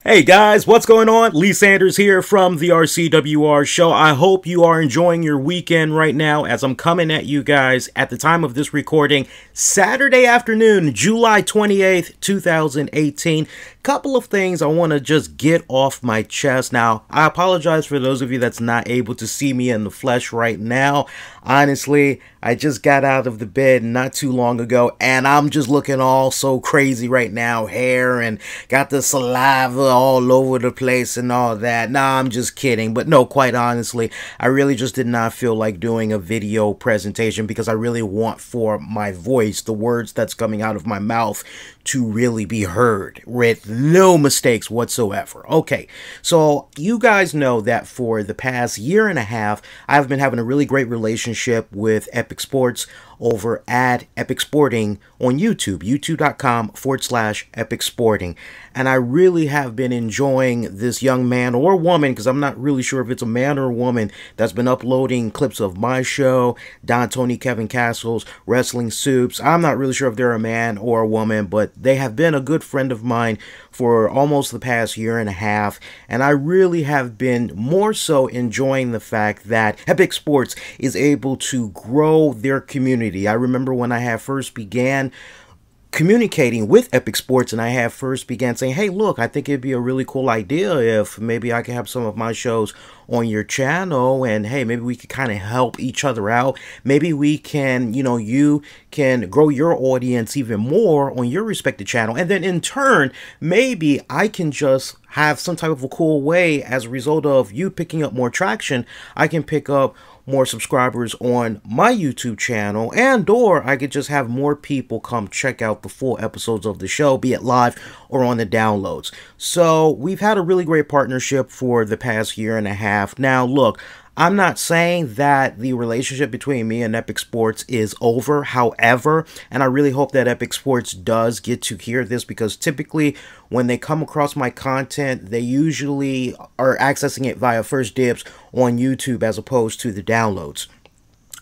Hey guys, what's going on? Lee Sanders here from the RCWR show. I hope you are enjoying your weekend right now as I'm coming at you guys at the time of this recording, Saturday afternoon, July 28th, 2018. Couple of things I want to just get off my chest. Now, I apologize for those of you that's not able to see me in the flesh right now. Honestly, I just got out of the bed not too long ago and I'm just looking all so crazy right now. Hair and got the saliva all over the place and all that. Nah, I'm just kidding. But no, quite honestly, I really just did not feel like doing a video presentation because I really want for my voice, the words that's coming out of my mouth, to really be heard with no mistakes whatsoever. Okay, so you guys know that for the past year and a half, I've been having a really great relationship with Epic Sports over at Epic Sporting on YouTube, youtube.com/Epic Sporting. And I really have been enjoying this young man or woman, because I'm not really sure if it's a man or a woman, that's been uploading clips of my show, Don Tony, Kevin Castles, Wrestling Soups. I'm not really sure if they're a man or a woman, but they have been a good friend of mine for almost the past year and a half, and I really have been more so enjoying the fact that Epic Sports is able to grow their community. I remember when I had first began communicating with Epic Sports and I had first began saying, hey, look, I think it'd be a really cool idea if maybe I could have some of my shows on your channel, and hey, maybe we could kind of help each other out. Maybe we can, you can grow your audience even more on your respective channel, and then in turn, maybe I can just have some type of a cool way as a result of you picking up more traction. I can pick up more subscribers on my YouTube channel, and or I could just have more people come check out the full episodes of the show, be it live or on the downloads. So we've had a really great partnership for the past year and a half. Now look, I'm not saying that the relationship between me and Epic Sports is over, however, and I really hope that Epic Sports does get to hear this, because typically when they come across my content, they usually are accessing it via first dibs on YouTube as opposed to the downloads.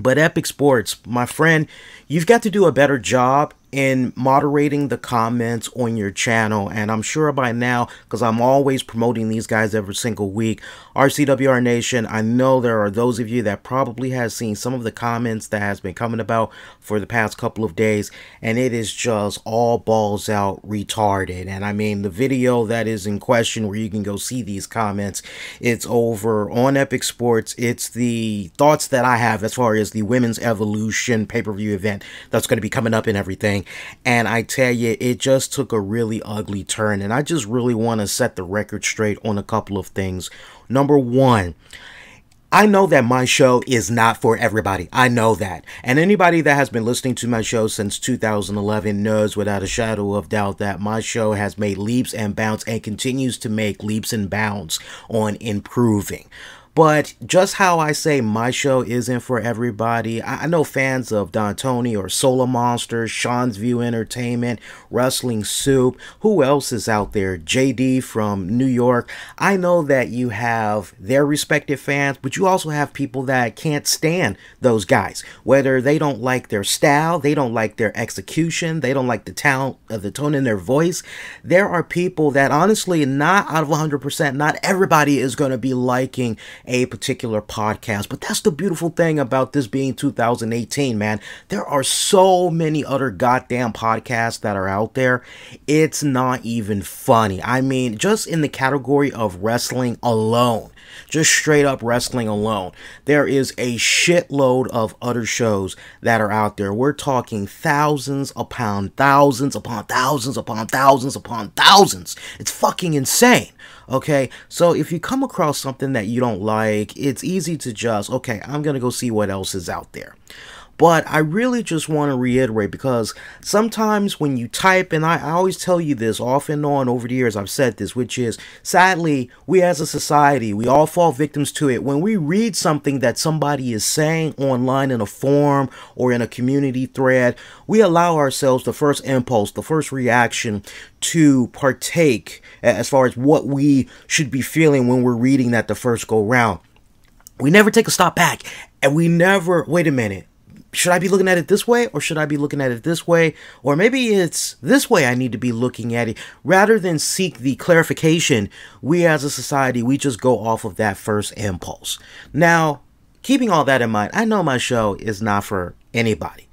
But Epic Sports, my friend, you've got to do a better job in moderating the comments on your channel, and I'm sure by now, because I'm always promoting these guys every single week, RCWR Nation, I know there are those of you that probably has seen some of the comments that has been coming about for the past couple of days, and it is just all balls out retarded. And I mean, the video that is in question where you can go see these comments, it's over on Epic Sports. It's the thoughts that I have as far as the Women's Evolution pay-per-view event that's going to be coming up and everything. And I tell you, it just took a really ugly turn, and I just really want to set the record straight on a couple of things. Number one, I know that my show is not for everybody. I know that. And anybody that has been listening to my show since 2011 knows without a shadow of doubt that my show has made leaps and bounds and continues to make leaps and bounds on improving. But just how I say my show isn't for everybody, I know fans of Don Tony or Solar Monsters, Sean's View Entertainment, Wrestling Soup, who else is out there, JD from New York. I know that you have their respective fans, but you also have people that can't stand those guys. Whether they don't like their style, they don't like their execution, they don't like the tone in their voice. There are people that honestly, not out of 100%, not everybody is going to be liking a particular podcast. But that's the beautiful thing about this being 2018, man. There are so many other goddamn podcasts that are out there. It's not even funny. I mean, just in the category of wrestling alone, just straight up wrestling alone, there is a shitload of other shows that are out there. We're talking thousands upon thousands upon thousands upon thousands upon thousands. It's fucking insane. Okay, so if you come across something that you don't like, it's easy to just, okay, I'm gonna go see what else is out there. But I really just want to reiterate, because sometimes when you type, and I always tell you this off and on over the years, I've said this, which is, sadly, we as a society, we all fall victims to it. When we read something that somebody is saying online in a forum or in a community thread, we allow ourselves the first impulse, the first reaction to partake as far as what we should be feeling when we're reading that the first go round. We never take a stop back, and we never, wait a minute, should I be looking at it this way, or should I be looking at it this way? Or maybe it's this way I need to be looking at it. Rather than seek the clarification, we as a society, we just go off of that first impulse. Now, keeping all that in mind, I know my show is not for anybody.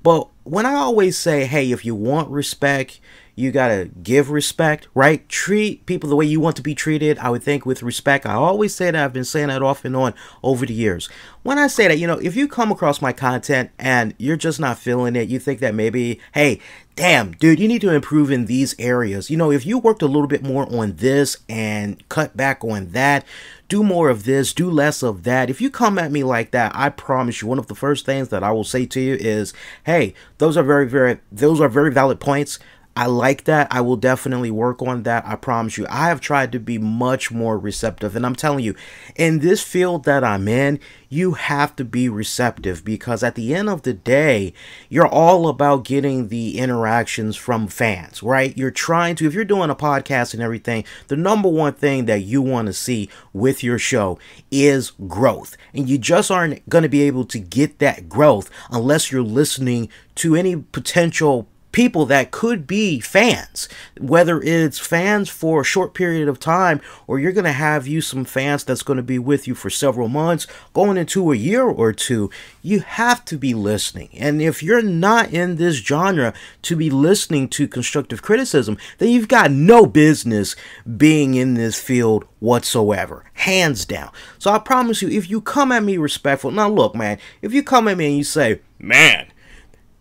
But when I always say, hey, if you want respect, you gotta give respect, right? Treat people the way you want to be treated, I would think, with respect. I always say that. I've been saying that off and on over the years. When I say that, you know, if you come across my content and you're just not feeling it, you think that maybe, hey, damn, dude, you need to improve in these areas. You know, if you worked a little bit more on this and cut back on that, do more of this, do less of that. If you come at me like that, I promise you, one of the first things that I will say to you is, hey, those are very valid points. I like that. I will definitely work on that. I promise you. I have tried to be much more receptive. And I'm telling you, in this field that I'm in, you have to be receptive, because at the end of the day, you're all about getting the interactions from fans, right? You're trying to, if you're doing a podcast and everything, the number one thing that you want to see with your show is growth. And you just aren't going to be able to get that growth unless you're listening to any potential people that could be fans, whether it's fans for a short period of time, or you're going to have some fans that's going to be with you for several months, going into a year or two. You have to be listening. And if you're not in this genre to be listening to constructive criticism, then you've got no business being in this field whatsoever, hands down. So I promise you, if you come at me respectful, now look, man, if you come at me and you say, man,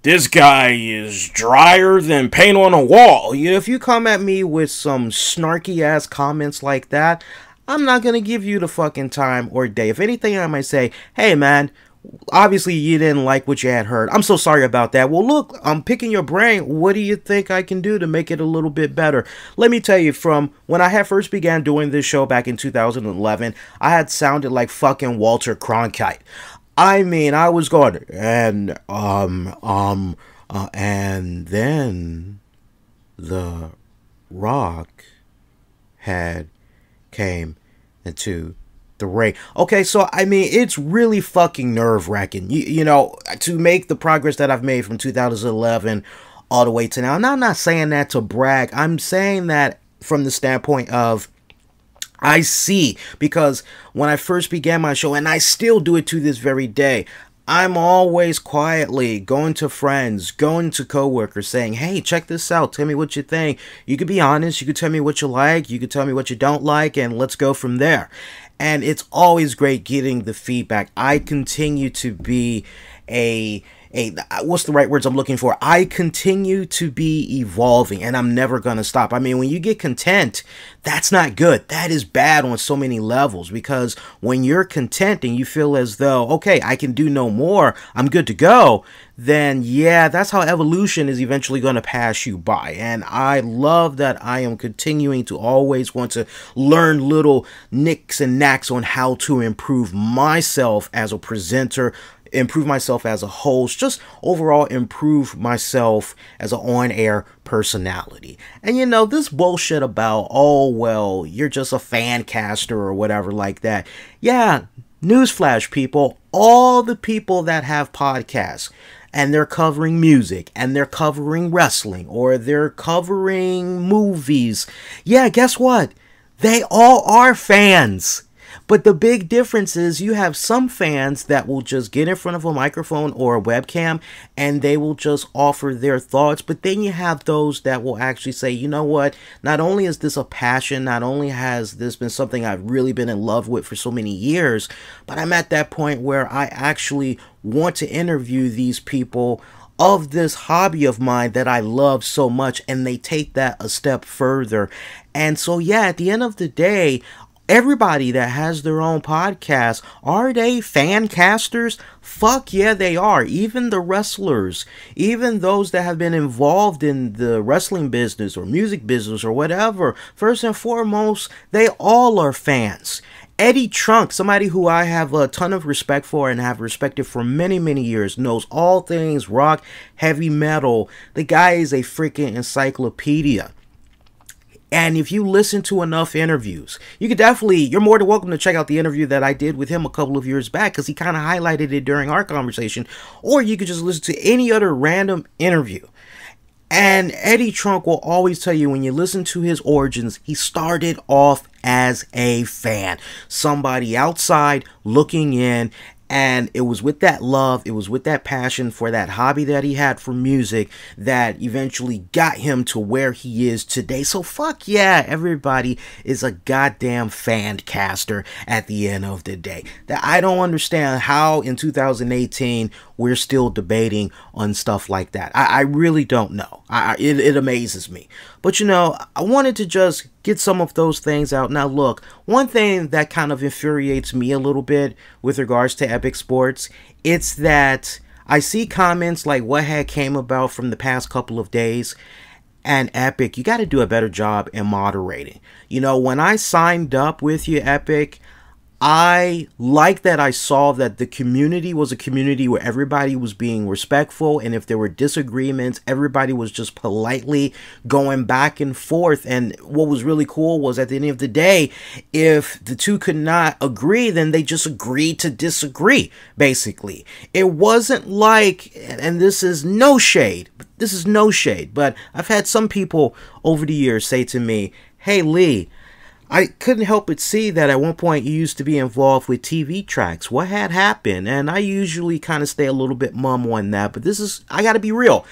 this guy is drier than paint on a wall. If you come at me with some snarky ass comments like that, I'm not going to give you the fucking time or day. If anything, I might say, hey man, obviously you didn't like what you had heard. I'm so sorry about that. Well, look, I'm picking your brain. What do you think I can do to make it a little bit better? Let me tell you, from when I had first began doing this show back in 2011, I had sounded like fucking Walter Cronkite. I mean, I was going, and then the Rock had came into the ring. Okay, so, I mean, it's really fucking nerve-wracking, you know, to make the progress that I've made from 2011 all the way to now. And I'm not saying that to brag. I'm saying that from the standpoint of, I see, because when I first began my show, and I still do it to this very day, I'm always quietly going to friends, going to coworkers, saying, hey, check this out, tell me what you think. You could be honest, you could tell me what you like, you could tell me what you don't like, and let's go from there. And it's always great getting the feedback. I continue to be what's the right words I'm looking for? I continue to be evolving, and I'm never going to stop. I mean, when you get content, that's not good. That is bad on so many levels, because when you're content and you feel as though, okay, I can do no more, I'm good to go, then yeah, that's how evolution is eventually going to pass you by. And I love that I am continuing to always want to learn little nicks and knacks on how to improve myself as a presenter, improve myself as a host, just overall improve myself as an on-air personality. And you know, this bullshit about, oh, well, you're just a fan caster or whatever like that. Yeah, newsflash, people, all the people that have podcasts and they're covering music and they're covering wrestling or they're covering movies, yeah, guess what? They all are fans. But the big difference is you have some fans that will just get in front of a microphone or a webcam and they will just offer their thoughts. But then you have those that will actually say, you know what, not only is this a passion, not only has this been something I've really been in love with for so many years, but I'm at that point where I actually want to interview these people of this hobby of mine that I love so much, and they take that a step further. And so, yeah, at the end of the day, everybody that has their own podcast, are they fan casters? Fuck yeah, they are. Even the wrestlers, even those that have been involved in the wrestling business or music business or whatever, first and foremost, they all are fans. Eddie Trunk, somebody who I have a ton of respect for and have respected for many, many years, knows all things rock, heavy metal. The guy is a freaking encyclopedia. And if you listen to enough interviews, you're more than welcome to check out the interview that I did with him a couple of years back, because he kind of highlighted it during our conversation. Or you could just listen to any other random interview. And Eddie Trunk will always tell you, when you listen to his origins, he started off as a fan, somebody outside looking in. And it was with that love, it was with that passion for that hobby that he had for music that eventually got him to where he is today. So fuck yeah, everybody is a goddamn fan caster at the end of the day. That I don't understand how in 2018 we're still debating on stuff like that. I really don't know. It amazes me. But you know, I wanted to just get some of those things out. Now look, one thing that kind of infuriates me a little bit with regards to Epic Sports, it's that I see comments like what had came about from the past couple of days. And Epic, you got to do a better job in moderating. You know, when I signed up with you, Epic, I like that I saw that the community was a community where everybody was being respectful, and if there were disagreements, everybody was just politely going back and forth. And what was really cool was, at the end of the day, if the two could not agree, then they just agreed to disagree, basically. It wasn't like, and this is no shade, but I've had some people over the years say to me, "Hey Lee, I couldn't help but see that at one point you used to be involved with TV tracks. What had happened?" And I usually kind of stay a little bit mum on that, but I gotta be real.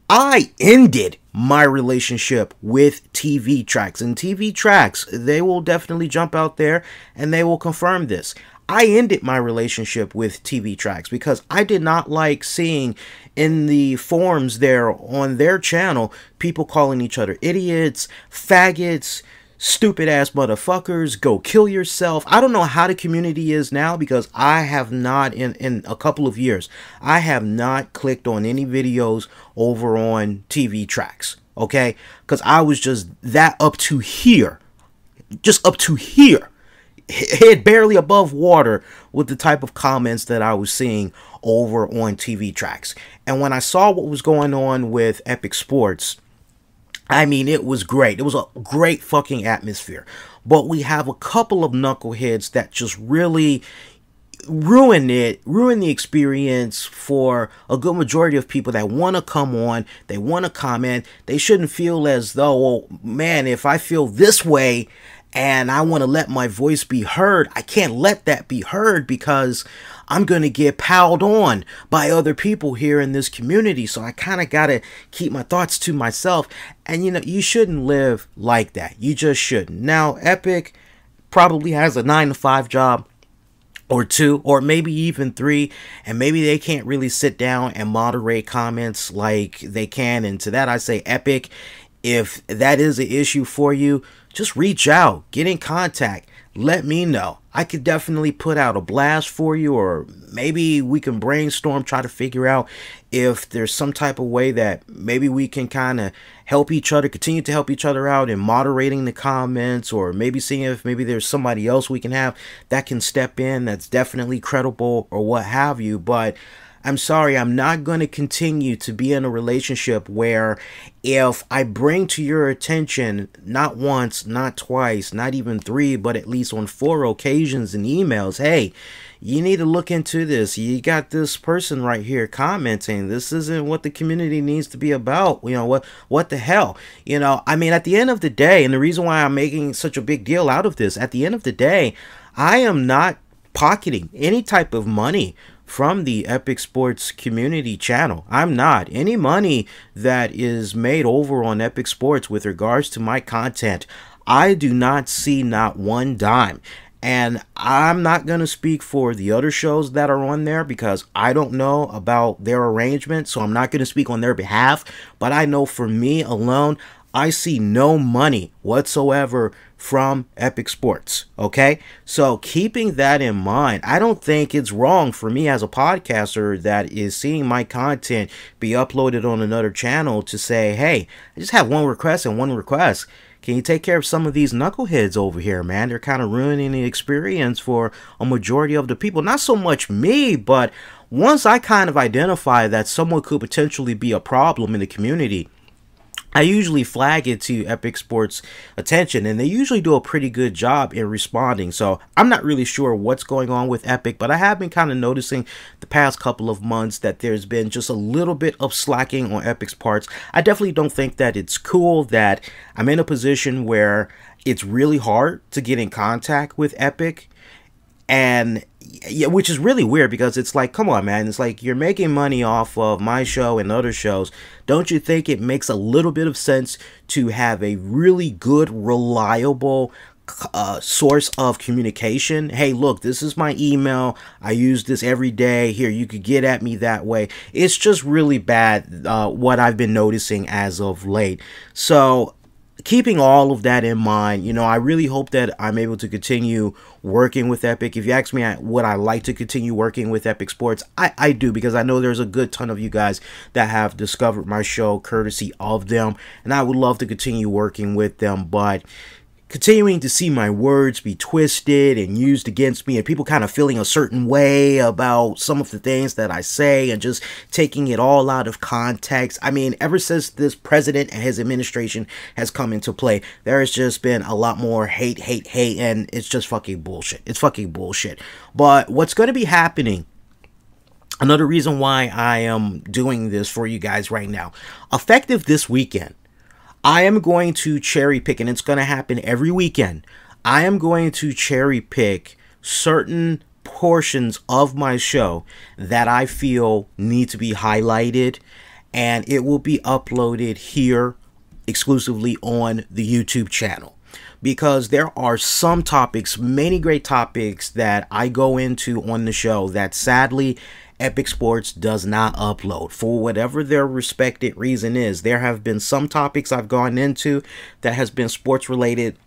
I ended my relationship with TV tracks, and TV tracks, they will definitely jump out there and they will confirm this. I ended my relationship with TV tracks because I did not like seeing in the forums there on their channel people calling each other idiots, faggots, stupid ass motherfuckers, go kill yourself. I don't know how the community is now, because I have not, in a couple of years, I have not clicked on any videos over on TV tracks, okay? Because I was just that up to here, head barely above water with the type of comments that I was seeing over on TV tracks. And when I saw what was going on with Epic Sports, I mean, it was great. It was a great fucking atmosphere. But we have a couple of knuckleheads that just really ruin the experience for a good majority of people that want to come on, they want to comment. They shouldn't feel as though, well, man, if I feel this way and I want to let my voice be heard, I can't let that be heard because I'm going to get piled on by other people here in this community. So I kind of got to keep my thoughts to myself. And, you know, you shouldn't live like that. You just shouldn't. Now, Epic probably has a 9-to-5 job, or 2, or maybe even 3, and maybe they can't really sit down and moderate comments like they can. And to that I say, Epic, if that is an issue for you, just reach out, get in contact, let me know. I could definitely put out a blast for you, or maybe we can brainstorm, try to figure out if there's some type of way that maybe we can kind of help each other, continue to help each other out in moderating the comments, or maybe seeing if maybe there's somebody else we can have that can step in that's definitely credible or what have you. But I'm sorry, I'm not going to continue to be in a relationship where if I bring to your attention, not once, not twice, not even 3, but at least on 4 occasions in emails, hey, you need to look into this. You got this person right here commenting. This isn't what the community needs to be about. You know, what the hell? You know, I mean, at the end of the day, and the reason why I'm making such a big deal out of this, at the end of the day, I am not pocketing any type of money from the Epic Sports community channel. I'm not. Any money that is made over on Epic Sports with regards to my content, I do not see not one dime. And I'm not going to speak for the other shows that are on there because I don't know about their arrangement, so I'm not going to speak on their behalf. But I know for me alone, I see no money whatsoever from Epic Sports, okay? So keeping that in mind, I don't think it's wrong for me as a podcaster that is seeing my content be uploaded on another channel to say, hey, I just have one request and one request. Can you take care of some of these knuckleheads over here, man? They're kind of ruining the experience for a majority of the people. Not so much me, but once I kind of identify that someone could potentially be a problem in the community, I usually flag it to Epic Sports' attention, and they usually do a pretty good job in responding. So I'm not really sure what's going on with Epic, but I have been kind of noticing the past couple of months that there's been just a little bit of slacking on Epic's parts. I definitely don't think that it's cool that I'm in a position where it's really hard to get in contact with Epic. And yeah, which is really weird because it's like, come on, man. It's like you're making money off of my show and other shows. Don't you think it makes a little bit of sense to have a really good, reliable source of communication? Hey, look, this is my email. I use this every day. Here, you could get at me that way. It's just really bad what I've been noticing as of late. So keeping all of that in mind, you know, I really hope that I'm able to continue working with Epic. If you ask me would I like to continue working with Epic Sports, I do, because I know there's a good ton of you guys that have discovered my show courtesy of them, and I would love to continue working with them. But continuing to see my words be twisted and used against me, and people kind of feeling a certain way about some of the things that I say and just taking it all out of context. I mean, ever since this president and his administration has come into play, there has just been a lot more hate, and it's just fucking bullshit. It's fucking bullshit. But what's going to be happening, another reason why I am doing this for you guys right now, effective this weekend, I am going to cherry pick, and it's going to happen every weekend. I am going to cherry pick certain portions of my show that I feel need to be highlighted, and it will be uploaded here exclusively on the YouTube channel. Because there are some topics, many great topics that I go into on the show that sadly Epic Sports does not upload for whatever their respected reason is. There have been some topics I've gone into that has been sports related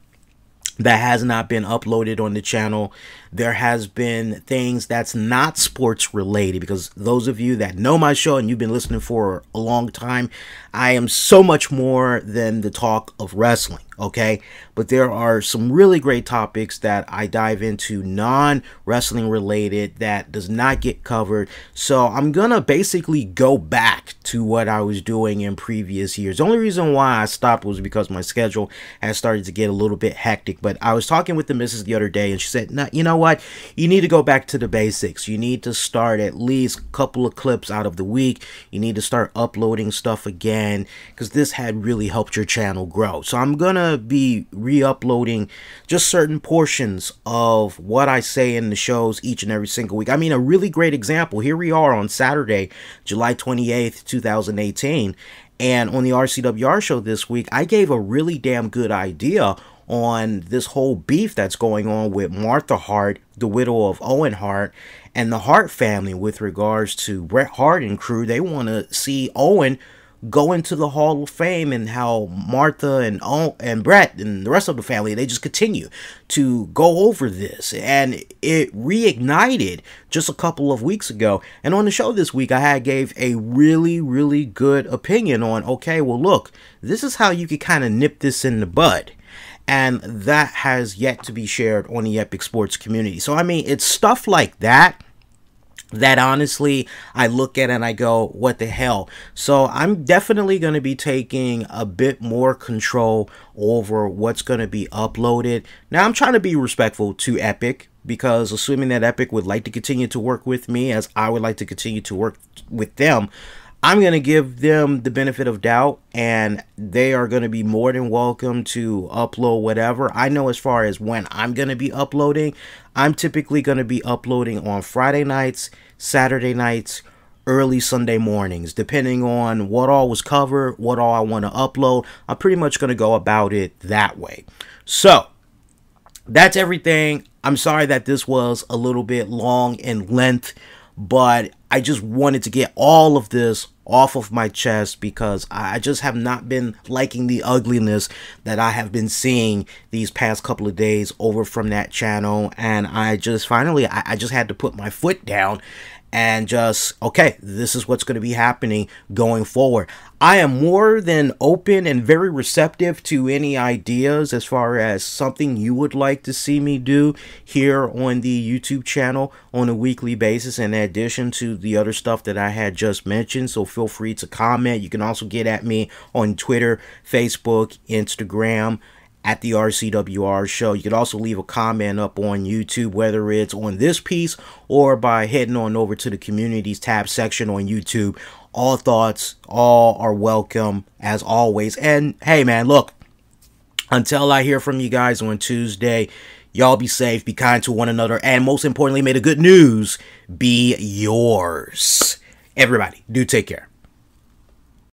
that has not been uploaded on the channel. There has been things that's not sports related, because those of you that know my show and you've been listening for a long time, I am so much more than the talk of wrestling, okay? But there are some really great topics that I dive into, non-wrestling related, that does not get covered. So I'm gonna basically go back to what I was doing in previous years. The only reason why I stopped was because my schedule has started to get a little bit hectic. But I was talking with the missus the other day, and she said, "No, you know what? You need to go back to the basics. You need to start at least a couple of clips out of the week. You need to start uploading stuff again, because this had really helped your channel grow." So I'm gonna be re-uploading just certain portions of what I say in the shows each and every single week. I mean, a really great example, here we are on Saturday, July 28th, 2018, and on the RCWR show this week, I gave a really damn good idea on this whole beef that's going on with Martha Hart, the widow of Owen Hart, and the Hart family with regards to Bret Hart and crew. They want to see Owen go into the Hall of Fame, and how Martha and Bret and the rest of the family, they just continue to go over this. And it reignited just a couple of weeks ago. And on the show this week, I gave a really good opinion on, okay, well, look, this is how you could kind of nip this in the bud. And that has yet to be shared on the Epic Sports community. So, I mean, it's stuff like that that honestly I look at and I go, what the hell? So I'm definitely going to be taking a bit more control over what's going to be uploaded. Now, I'm trying to be respectful to Epic, because assuming that Epic would like to continue to work with me as I would like to continue to work with them, I'm going to give them the benefit of doubt, and they are going to be more than welcome to upload whatever. I know as far as when I'm going to be uploading, I'm typically going to be uploading on Friday nights, Saturday nights, early Sunday mornings, depending on what all was covered, what all I want to upload. I'm pretty much going to go about it that way. So that's everything. I'm sorry that this was a little bit long in length, but I just wanted to get all of this off of my chest, because I just have not been liking the ugliness that I have been seeing these past couple of days over from that channel. And I just finally, I just had to put my foot down and just, okay, this is what's going to be happening going forward. I am more than open and very receptive to any ideas as far as something you would like to see me do here on the YouTube channel on a weekly basis, in addition to the other stuff that I had just mentioned. So feel free to comment. You can also get at me on Twitter, Facebook, Instagram, at the RCWR Show. You could also leave a comment up on YouTube, whether it's on this piece or by heading on over to the communities tab section on YouTube. All thoughts, all are welcome as always. And hey man, look, until I hear from you guys on Tuesday, y'all be safe, be kind to one another, and most importantly, may the good news be yours. Everybody, do take care.